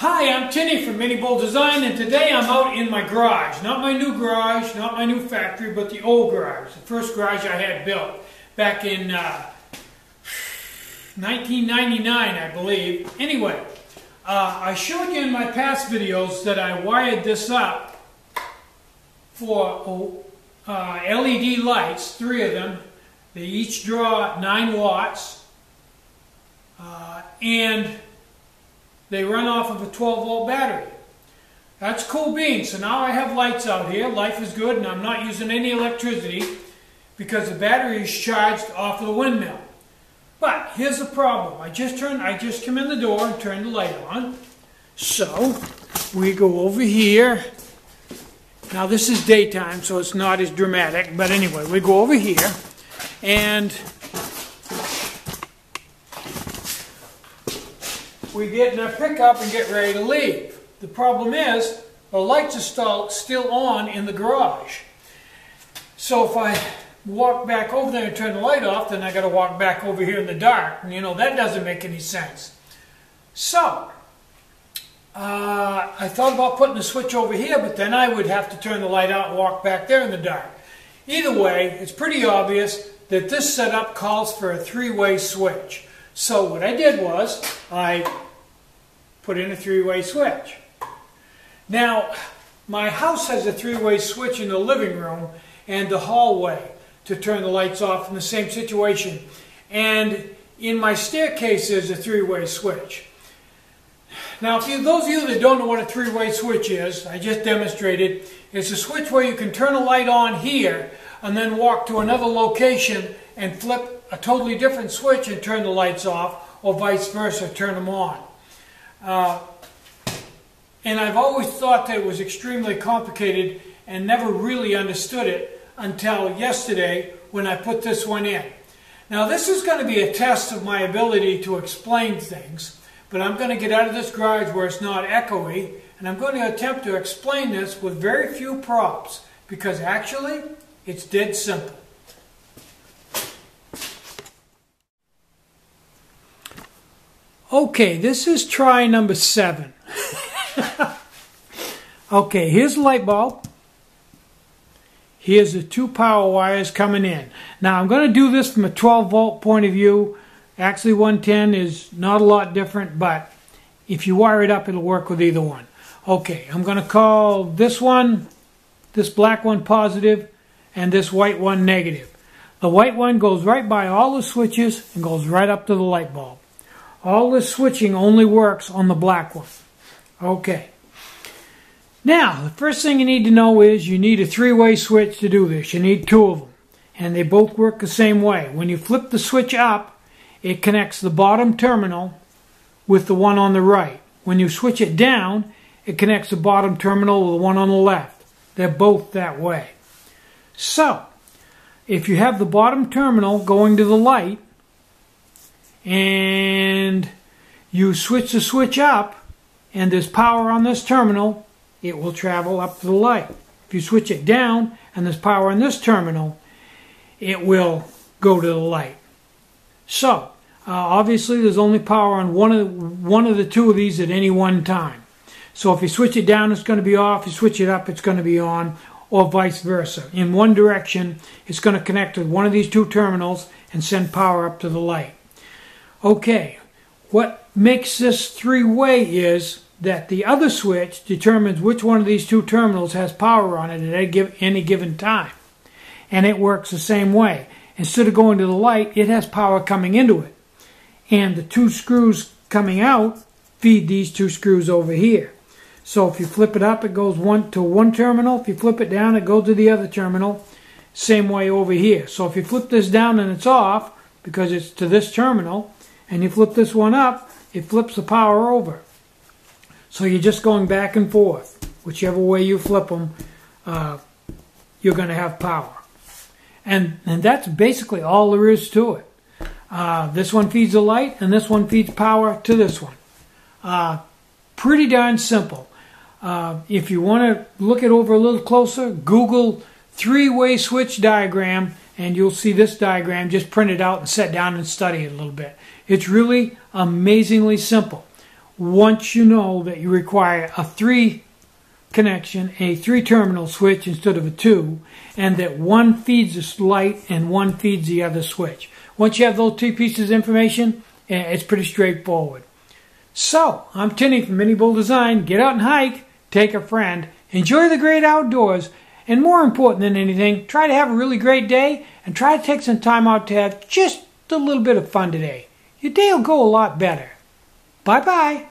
Hi, I'm Tinny from minibulldesign, and today I'm out in my garage. Not my new garage, not my new factory, but the old garage. The first garage I had built back in 1999, I believe. Anyway, I showed you in my past videos that I wired this up for LED lights, 3 of them. They each draw 9 watts, and they run off of a 12-volt battery. That's cool beans. So now I have lights out here. Life is good, and I'm not using any electricity because the battery is charged off of the windmill. But here's the problem. I just come in the door and turn the light on. So we go over here. Now this is daytime, so it's not as dramatic. But anyway, we go over here and we get in our pickup and get ready to leave. The problem is, the lights are still on in the garage. So if I walk back over there and turn the light off, then I got to walk back over here in the dark. And you know, that doesn't make any sense. So, I thought about putting the switch over here, but then I would have to turn the light out and walk back there in the dark. Either way, it's pretty obvious that this setup calls for a 3-way switch. So what I did was, I put in a 3-way switch. Now, my house has a 3-way switch in the living room and the hallway to turn the lights off in the same situation. And in my staircase there's a 3-way switch. Now, those of you that don't know what a 3-way switch is, I just demonstrated. It's a switch where you can turn a light on here and then walk to another location and flip a totally different switch and turn the lights off, or vice versa, turn them on. And I've always thought that it was extremely complicated and never really understood it until yesterday when I put this one in. Now this is going to be a test of my ability to explain things, but I'm going to get out of this garage where it's not echoey, and I'm going to attempt to explain this with very few props, because actually it's dead simple. Okay, this is try number 7. Okay, here's the light bulb. Here's the 2 power wires coming in. Now I'm going to do this from a 12-volt point of view. Actually 110 is not a lot different, but if you wire it up, it'll work with either one. Okay, I'm going to call this one, this black one, positive, and this white one negative. The white one goes right by all the switches and goes right up to the light bulb. All this switching only works on the black one. Okay. Now, the first thing you need to know is you need a 3-way switch to do this. You need 2 of them. And they both work the same way. When you flip the switch up, it connects the bottom terminal with the one on the right. When you switch it down, it connects the bottom terminal with the one on the left. They're both that way. So, if you have the bottom terminal going to the light, and you switch the switch up, and there's power on this terminal, it will travel up to the light. If you switch it down, and there's power on this terminal, it will go to the light. So, obviously there's only power on one of the 2 of these at any one time. So if you switch it down, it's going to be off. If you switch it up, it's going to be on, or vice versa. In one direction, it's going to connect with one of these 2 terminals and send power up to the light. Okay, what makes this 3-way is that the other switch determines which one of these 2 terminals has power on it at any given time. And it works the same way. Instead of going to the light, it has power coming into it. And the 2 screws coming out feed these 2 screws over here. So if you flip it up, it goes to one terminal. If you flip it down, it goes to the other terminal. Same way over here. So if you flip this down and it's off, because it's to this terminal, and you flip this one up, it flips the power over. So you're just going back and forth. Whichever way you flip them, you're going to have power. And that's basically all there is to it. This one feeds the light, and this one feeds power to this one. Pretty darn simple. If you want to look it over a little closer, Google 3-way switch diagram, and you'll see this diagram. Just print it out and sit down and study it a little bit. It's really amazingly simple. once you know that you require a 3 connection, a 3 terminal switch instead of a 2, and that one feeds the light and one feeds the other switch. Once you have those 2 pieces of information, it's pretty straightforward. So, I'm Tinny from minibulldesign. Get out and hike, take a friend, enjoy the great outdoors, and more important than anything, try to have a really great day and try to take some time out to have just a little bit of fun today. Your day will go a lot better. Bye-bye.